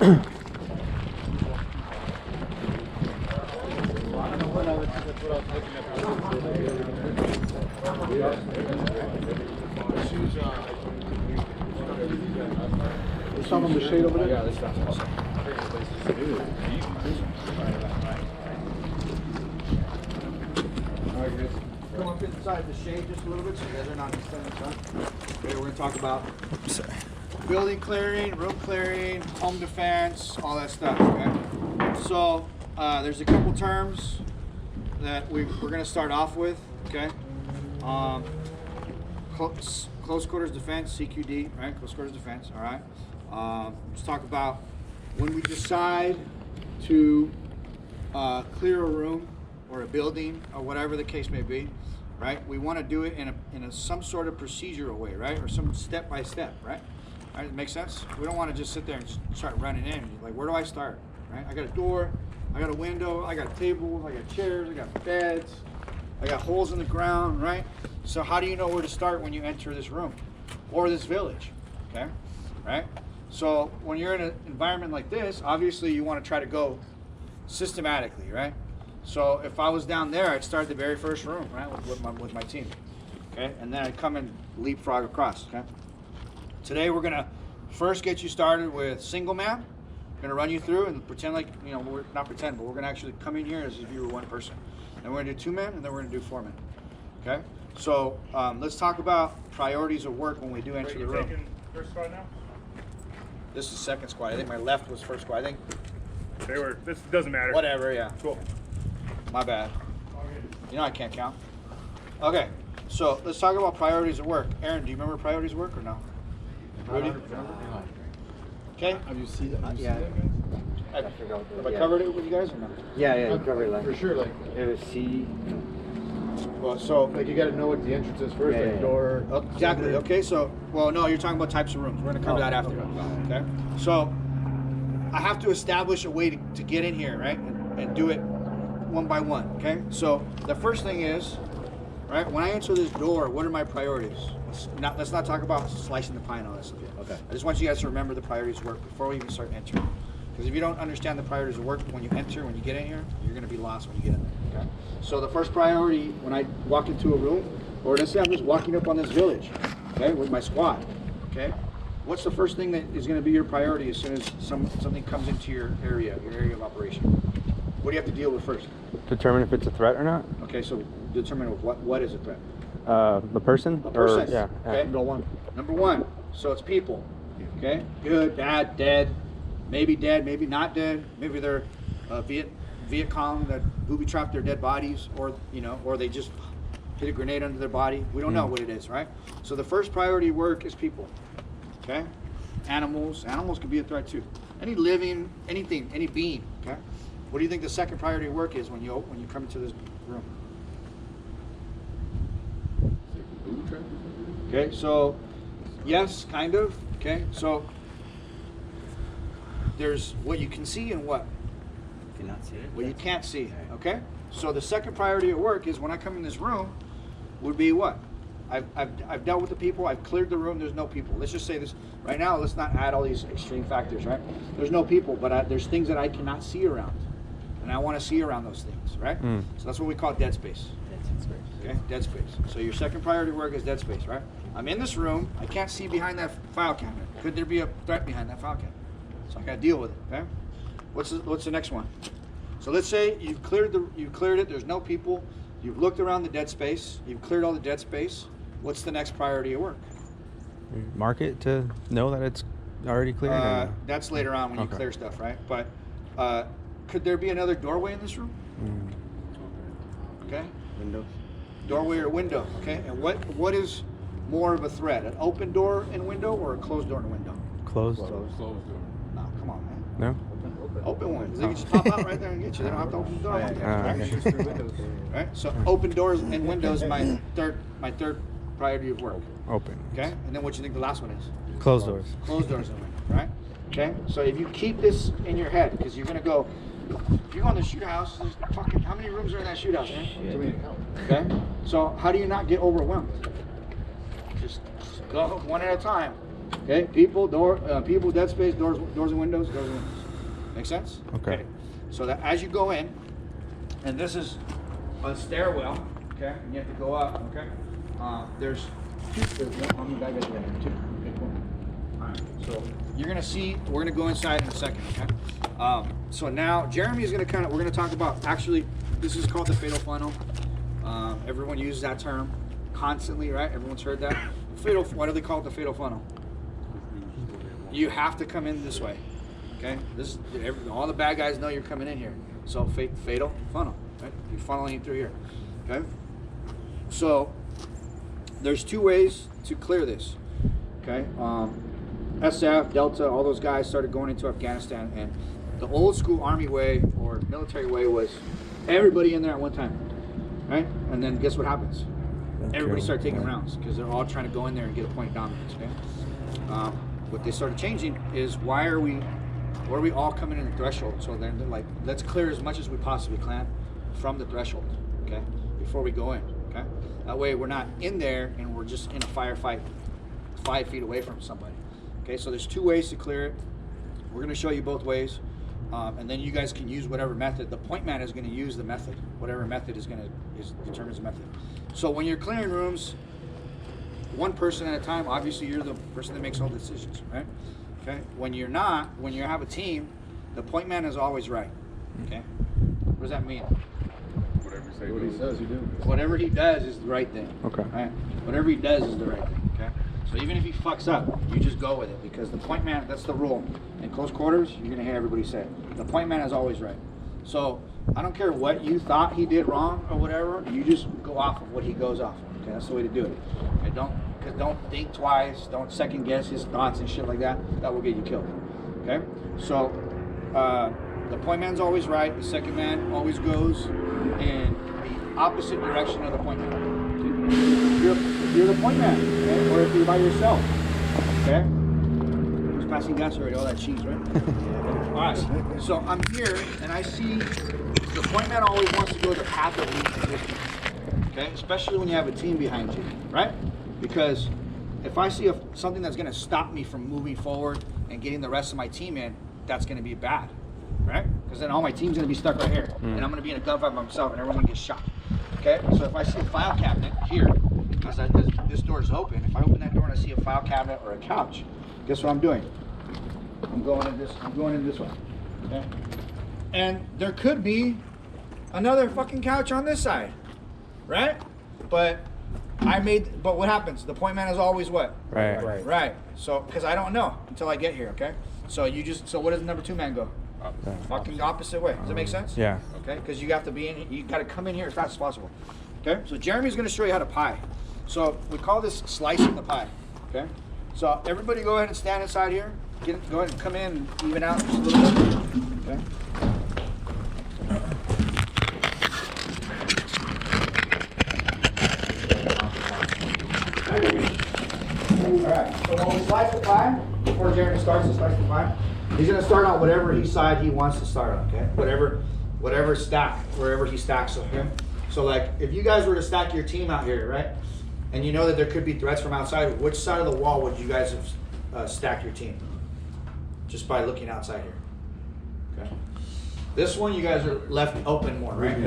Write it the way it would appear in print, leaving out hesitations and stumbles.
Some of the shade over there? Yeah, this stuff. Alright guys, come up inside the shade just a little bit so you guys are not standing in front. Okay, we're going to talk about building clearing, room clearing, home defense, all that stuff, okay? So, there's a couple terms that we're going to start off with, okay? Close quarters defense, CQD, right? Close quarters defense, all right? Let's talk about when we decide to clear a room or a building or whatever the case may be, right? We want to do it in some sort of procedural way, right? Or some step by step, right? All right, make sense? We don't want to just sit there and start running in. Like, where do I start, right? I got a door, I got a window, I got tables, I got chairs, I got beds, I got holes in the ground, right? So how do you know where to start when you enter this room or this village, okay? Right? So when you're in an environment like this, obviously you want to try to go systematically, right? So if I was down there, I'd start the very first room, right, with my team, okay? And then I'd come and leapfrog across, okay? Today we're gonna first get you started with single man. I'm gonna run you through and pretend like, you know, we're not pretend, but we're gonna actually come in here as if you were one person. Then we're gonna do 2 men, and then we're gonna do 4 men, okay? So let's talk about priorities of work when we do enter the room. Taking first squad now? This is second squad. I think my left was first squad. I think. They were. This doesn't matter. Whatever. Yeah. Cool. My bad. You know I can't count. Okay. So let's talk about priorities of work. Aaron, do you remember priorities of work or no? Rudy? Okay. Have you seen that? Yeah. Have I covered it with you guys or no? Yeah, you covered like For sure, like, it was C. Well, so like you got to know what the entrance is first, Yeah, like yeah. door. exactly. Okay. So, well, no, you're talking about types of rooms. We're gonna cover that after. Okay. So I have to establish a way to get in here, right, and do it one by one. Okay. So the first thing is, right, when I enter this door, what are my priorities? Let's not talk about slicing the pie and all this stuff yet. Okay. I just want you guys to remember the priorities of work before we even start entering. Because if you don't understand the priorities of work when you enter, when you get in here, you're going to be lost when you get in there. Okay? So the first priority when I walk into a room, or let's say I'm just walking up on this village, okay, with my squad, okay, what's the first thing that is going to be your priority as soon as something comes into your area of operation? What do you have to deal with first? Determine if it's a threat or not. Okay, so determine what is a threat. The person. A person. Yeah. Okay. Number one. So it's people. Okay. Good, bad, dead, maybe not dead. Maybe they're Viet Cong that booby trapped their dead bodies, or or they just hit a grenade under their body. We don't know what it is, right? So the first priority work is people. Okay. Animals can be a threat too. Any living, anything, any being. Okay. What do you think the second priority work is when you come into this room? Okay, so yes, kind of. Okay, so there's what you can see and what Cannot see it. what you can't see. Okay, so the second priority at work is when I come in this room would be what? I've dealt with the people. I've cleared the room. There's no people. Let's just say this right now. Let's not add all these extreme factors. Right? There's no people, but there's things that I cannot see around, and I want to see around those things. Right? So that's what we call dead space. Okay, dead space. So your second priority work is dead space, right? I'm in this room. I can't see behind that file cabinet. Could there be a threat behind that file cabinet? So I got to deal with it. Okay. What's the next one? So let's say you've cleared it. There's no people. You've looked around the dead space. You've cleared all the dead space. What's the next priority at work? Mark it to know that it's already cleared. Or no? That's later on when you clear stuff, right? But could there be another doorway in this room? Okay. Windows. Doorway or window, okay? And what is more of a threat, an open door and window or a closed door and window? Closed. No, come on, man. No. Open one. They can just pop out right there and get you. They don't have to open the door. Okay. Right? So open doors and windows is my third priority of work. Open. Okay? And then what you think the last one is? Closed doors. Closed doors and windows, right? Okay? So if you keep this in your head, because you're gonna go, if you go in the shoot house, there's fucking, how many rooms are in that shoot house, man? Okay? So how do you not get overwhelmed? Just go one at a time. Okay, people, dead space, doors and windows, doors and windows. Make sense? Okay. So that as you go in, and this is a stairwell, okay, and you have to go up, okay. There's two. How many baggage are there? Two. Okay, cool. All right. So you're gonna see. We're gonna go inside in a second, okay. So now Jeremy is gonna we're gonna talk about. Actually, this is called the fatal funnel. Everyone uses that term constantly, right? Everyone's heard that. Fatal. Why do they call it the fatal funnel? You have to come in this way, okay? All the bad guys know you're coming in here. So fatal funnel, right? You're funneling through here, okay? So there's two ways to clear this, okay? SF, Delta, all those guys started going into Afghanistan, and the old school Army way or military way was everybody in there at one time, right? And then guess what happens? Everybody started taking rounds because they're all trying to go in there and get a point of dominance, okay? What they started changing is why are we all coming in the threshold? So they're like, let's clear as much as we possibly can from the threshold, okay? Before we go in, okay? That way we're not in there and we're just in a firefight 5 feet away from somebody, okay? So there's two ways to clear it. We're gonna show you both ways, and then you guys can use whatever method. The point man is gonna use the method. Whatever method determines the method. So when you're clearing rooms, one person at a time, obviously you're the person that makes all the decisions, right? Okay. When you're not, when you have a team, the point man is always right. Okay. What does that mean? Whatever you say. What he says, you do. Whatever he does is the right thing. Okay. Right? Whatever he does is the right thing. Okay. So even if he fucks up, you just go with it because the point man, that's the rule. In close quarters, you're gonna hear everybody say it. The point man is always right. So I don't care what you thought he did wrong or whatever, you just go off of what he goes off of. Okay, that's the way to do it. Okay, don't think twice, don't second guess his thoughts and shit like that. That will get you killed. Okay? So the point man's always right, the second man always goes in the opposite direction of the point man. If you're the point man, okay? Or if you're by yourself, okay? Who's passing gas already? All that cheese, right? Alright, so I'm here and I see the point man always wants to go the path of least resistance. Okay, especially when you have a team behind you, right? Because if I see something that's going to stop me from moving forward and getting the rest of my team in, that's going to be bad, right? Because then all my team's going to be stuck right here, and I'm going to be in a gunfight by myself, and everyone's going to get shot. Okay, so if I see a file cabinet here, because this door is open, if I open that door and I see a file cabinet or a couch, guess what I'm doing? I'm going in this way. Okay, and there could be another fucking couch on this side. Right? But what happens? The point man is always what? Right. So, because I don't know until I get here, okay? So so what does the number 2 man go? Fucking opposite way. Does that make sense? Yeah. Okay, because you got to come in here as fast as possible. Okay? So Jeremy's going to show you how to pie. So we call this slicing the pie. Okay? So everybody go ahead and stand inside here. Go ahead and come in and even out just a little bit. Okay? Alright, so when we slice the pie, before Jeremy starts to slice the pie, he's going to start on whatever side he wants to start on, okay? Whatever stack, wherever he stacks, okay? So like, if you guys were to stack your team out here, right? And you know that there could be threats from outside, which side of the wall would you guys have stacked your team? Just by looking outside here, okay? This one, you guys are left open more, right?